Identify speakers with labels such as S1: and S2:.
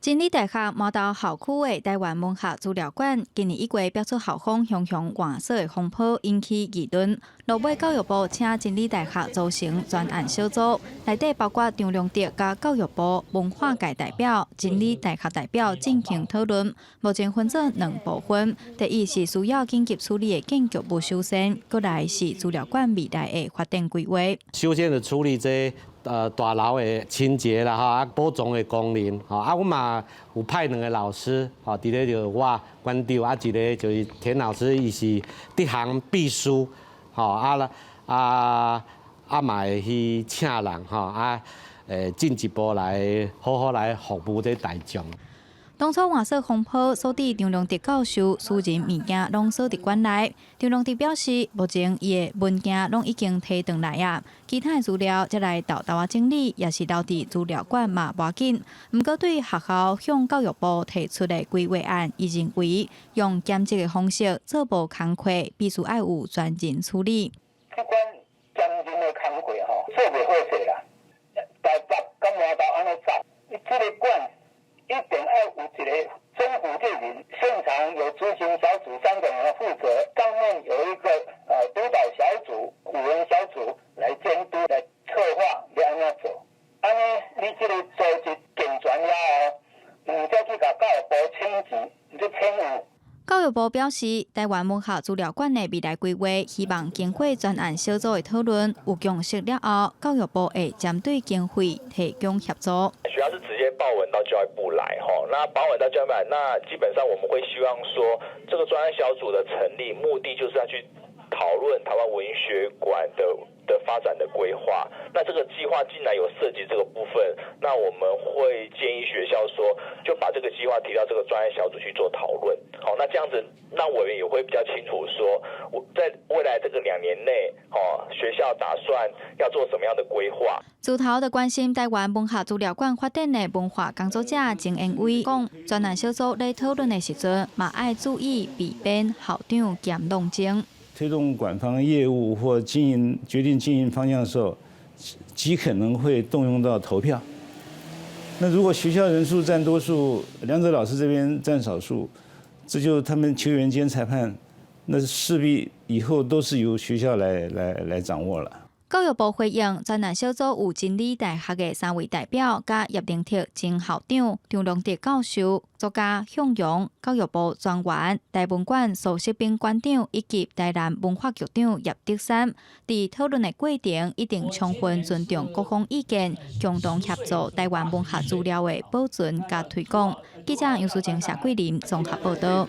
S1: 真理大学毛道校区的台湾文学资料馆，今年1月标出校方熊熊换色的风波，引起议论。落尾教育部请真理大学组成专案小组，内底包括张良德甲教育部文化界代表、真理大学代表进行讨论。目前分做2部分，第一是需要紧急处理的建筑物修缮，过来是资料馆未来的发展规划。
S2: 修缮的处理这大楼的清洁啦，啊保存的功能，啊，我嘛有派2个老师，伫咧就我馆长，一个就是田老师，伊是这行秘书，嘛会去请人，进一步来好好来服务这大众。
S1: 当初换色风波所指张良德教授私人物件拢锁伫馆内。张良德表示，目前伊的文件拢已经摕转来啊，其他的资料则来豆豆整理，也是留伫资料馆嘛无要紧。不过对学校向教育部提出的规划案，伊认为用兼职的方式做无工课，必须要有专人处理。
S3: 这款兼任的工课做袂好势啦，大家甲毛豆安尼走，伊这个馆。一定要有一个政府介入，现场有执行小组3个人负责，上面有一个督导小组、辅仁小组来监督、来策划，你安怎做？安尼你这个组织健全了后，再去甲教育部请辞，你就请有。
S1: 教育部表示，台湾文学资料馆的未来规划，希望经过专案小组的讨论，有共识了后，教育部会针对经费提供协助。
S4: 学校是直接报文到教育部来那报文到教育部来，那基本上我们会希望说，这个专案小组的成立目的就是要去讨论台湾文学馆的发展的规划。那这个计划既然有涉及这个部分，那我们会建议学校说，就把这个计划提到这个专案小组去做讨论。好，那这样子，那委员也会比较清楚说，我在未来这个2年内，学校打算要做什么样的规划。
S1: 自头就关心台湾文学资料馆发展的文化工作者郑恩伟讲，专案小组在讨论的时阵，嘛爱注意避免校长兼弄精。
S5: 推动馆方业务或决定经营方向的时候，极可能会动用到投票。那如果学校人数占多数，两者老师这边占少数，这就他们球员兼裁判，那势必以后都是由学校来掌握了。
S1: 教育部回应，专案小组有真理大学的3位代表，加叶灵特前校长、张良德教授、作家向荣、教育部专员、台文馆苏锡彬馆长以及台南文化局长叶德三。伫讨论的过程，一定充分尊重各方意见，共同协助台湾文学资料的保存甲推广。记者杨淑晴、谢桂林综合报道。